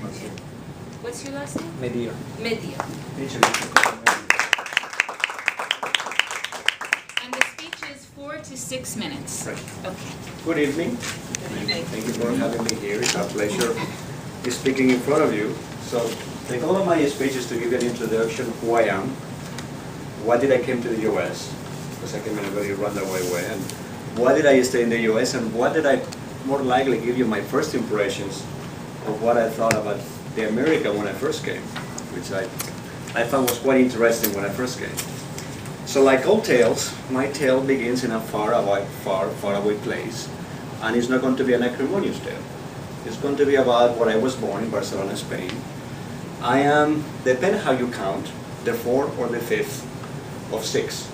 What's your last name? Medir. Medir. And the speech is 4 to 6 minutes. Right. Okay. Good evening. Thank you for having me here. It's a pleasure speaking in front of you. So the goal of my speech is to give you an introduction of who I am, why did I came to the U.S., because I came in a very roundabout way, and why did I stay in the U.S., and what did I more likely give you my first impressions of what I thought about the America when I first came, which I found was quite interesting when I first came. So like all tales, my tale begins in a far away place, and it's not going to be an acrimonious tale. It's going to be about where I was born in Barcelona, Spain. I am, depending how you count, the fourth or the fifth of six.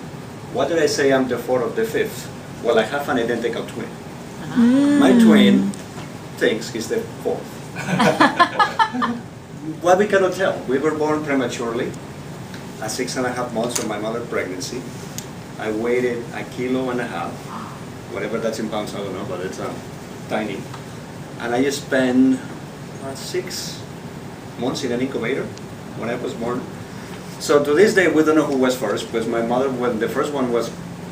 What did I say I'm the fourth or the fifth? Well, I have an identical twin. My twin thinks he's the fourth. What we cannot tell. We were born prematurely, at 6.5 months of my mother's pregnancy. I weighed 1.5 kilos, whatever that's in pounds, I don't know, but it's tiny. And I just spent 6 months in an incubator when I was born. So to this day, we don't know who was first, because my mother, when the first one was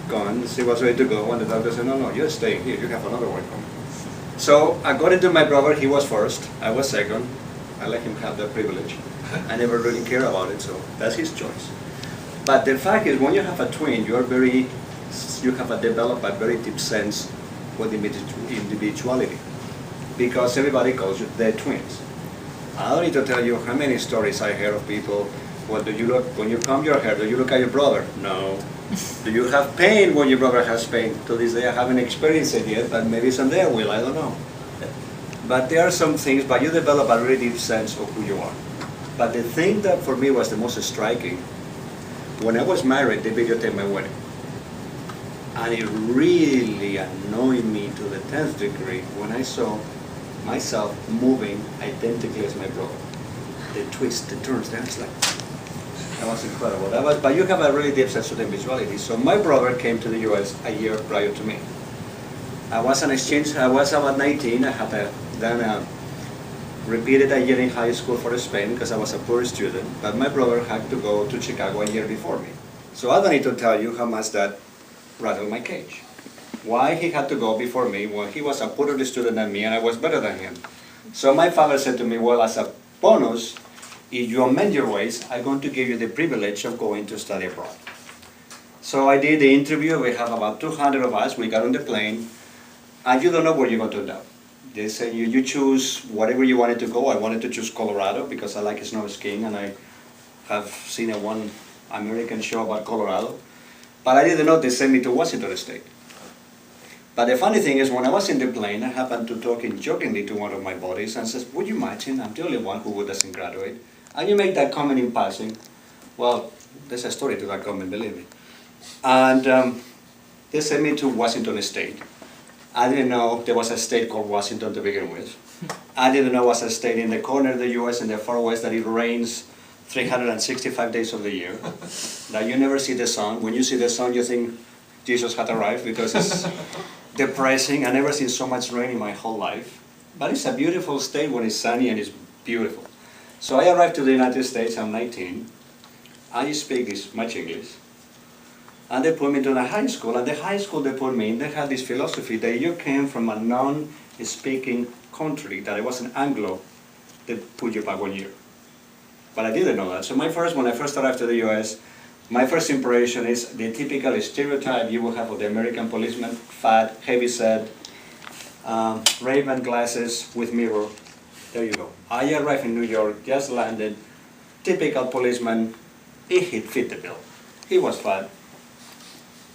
gone, she was ready to go, and the doctor said, no, you're staying here, you have another one coming. So according to my brother, he was first, I was second. I let him have that privilege. I never really cared about it, so that's his choice. But the fact is, when you have a twin, you have developed a very deep sense of individuality, because everybody calls you the twins. I don't need to tell you how many stories I hear of people. What do you look when you comb your hair? Do you look at your brother? No. Do you have pain when your brother has pain? To this day, I haven't experienced it yet, but maybe someday I will. I don't know. But there are some things, but you develop a really deep sense of who you are. But the thing that for me was the most striking, when I was married, they videotaped my wedding. And it really annoyed me to the 10th degree when I saw myself moving identically as my brother. The twists, the turns, that was incredible. But you have a really deep sense of individuality. So my brother came to the US a year prior to me. I was on exchange, I was about 19, I had repeated a year in high school for Spain because I was a poor student, but my brother had to go to Chicago a year before me. So I don't need to tell you how much that rattled my cage. Why he had to go before me when he was a poorer student than me and I was better than him. So my father said to me, well, as a bonus, if you amend your ways, I'm going to give you the privilege of going to study abroad. So I did the interview. We have about 200 of us. We got on the plane, and you don't know where you're going to end up. They say you choose whatever you wanted to go. I wanted to choose Colorado because I like snow skiing, and I have seen one American show about Colorado. But I didn't know they sent me to Washington State. But the funny thing is, when I was in the plane, I happened to talk jokingly to one of my buddies and says, would you imagine, I'm the only one who doesn't graduate, and you make that comment in passing. Well, there's a story to that comment, believe me. And they sent me to Washington State. I didn't know there was a state called Washington to begin with. I didn't know there was a state in the corner of the US in the far west that it rains 365 days of the year, that you never see the sun. When you see the sun, you think Jesus had arrived because it's depressing. I never seen so much rain in my whole life. But it's a beautiful state when it's sunny and it's beautiful. So I arrived to the United States, I'm 19. I speak much English. And they put me to the high school, and the high school they put me in, they had this philosophy that you came from a non-speaking country, that it was an Anglo, they put you back 1 year. But I didn't know that. So when I first arrived to the US, my first impression is the typical stereotype you will have of the American policeman, fat, heavy-set, Ray-Ban glasses with mirror. There you go. I arrived in New York, just landed, typical policeman, he fit the bill. He was fat.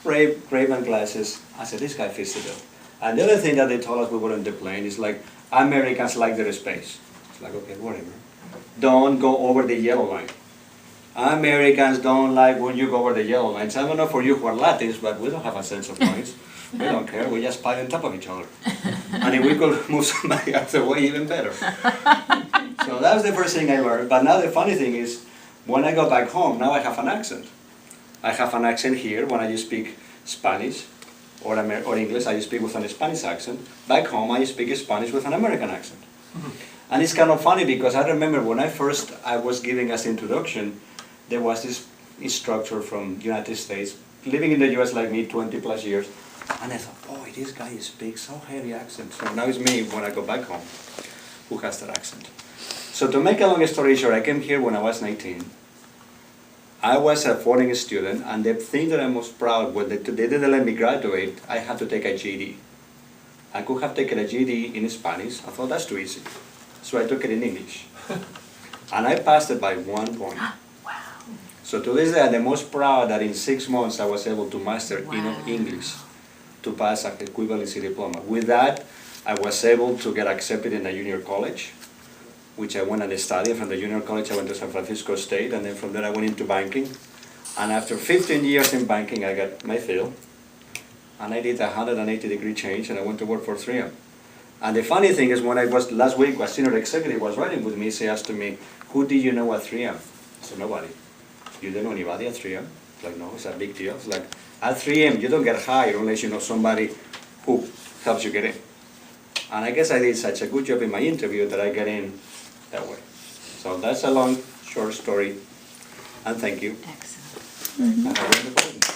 Ray-Ban glasses. I said, this guy fits the bill. And the other thing that they told us we were on the plane is like, Americans like their space. It's like, okay, whatever. Don't go over the yellow line. Americans don't like when you go over the yellow lines. I don't know for you who are Latins, but we don't have a sense of points. We don't care. We just pile on top of each other. And if we could move somebody out of the way, even better. So that was the first thing I learned. But now the funny thing is, when I go back home, now I have an accent. I have an accent here when I speak Spanish or English. I speak with a Spanish accent. Back home, I speak Spanish with an American accent. And it's kind of funny because I remember when I was giving us introduction, there was this instructor from United States, living in the US like me, 20 plus years. And I thought, boy, this guy speaks so heavy accent. So now it's me when I go back home who has that accent. So to make a long story short, I came here when I was 19. I was a foreign student, and the thing that I'm most proud was that they didn't let me graduate. I had to take a GED. I could have taken a GED in Spanish. I thought that's too easy. So I took it in English. And I passed it by 1 point. Wow. So to this day, I'm the most proud that in 6 months I was able to master enough English to pass an equivalency diploma. With that, I was able to get accepted in a junior college, which I went and studied. From the junior college, I went to San Francisco State, and then from there I went into banking. And after 15 years in banking, I got my field, and I did a 180-degree change, and I went to work for 3M. And the funny thing is, when I was last week, a senior executive was riding with me, he asked me, who do you know at 3M? I said, nobody. You don't know anybody at 3M? It's like, no, it's a big deal. It's like, at 3M, you don't get hired unless you know somebody who helps you get in. And I guess I did such a good job in my interview that I got in that way. So that's a long, short story, and thank you. Excellent. And I win the golden.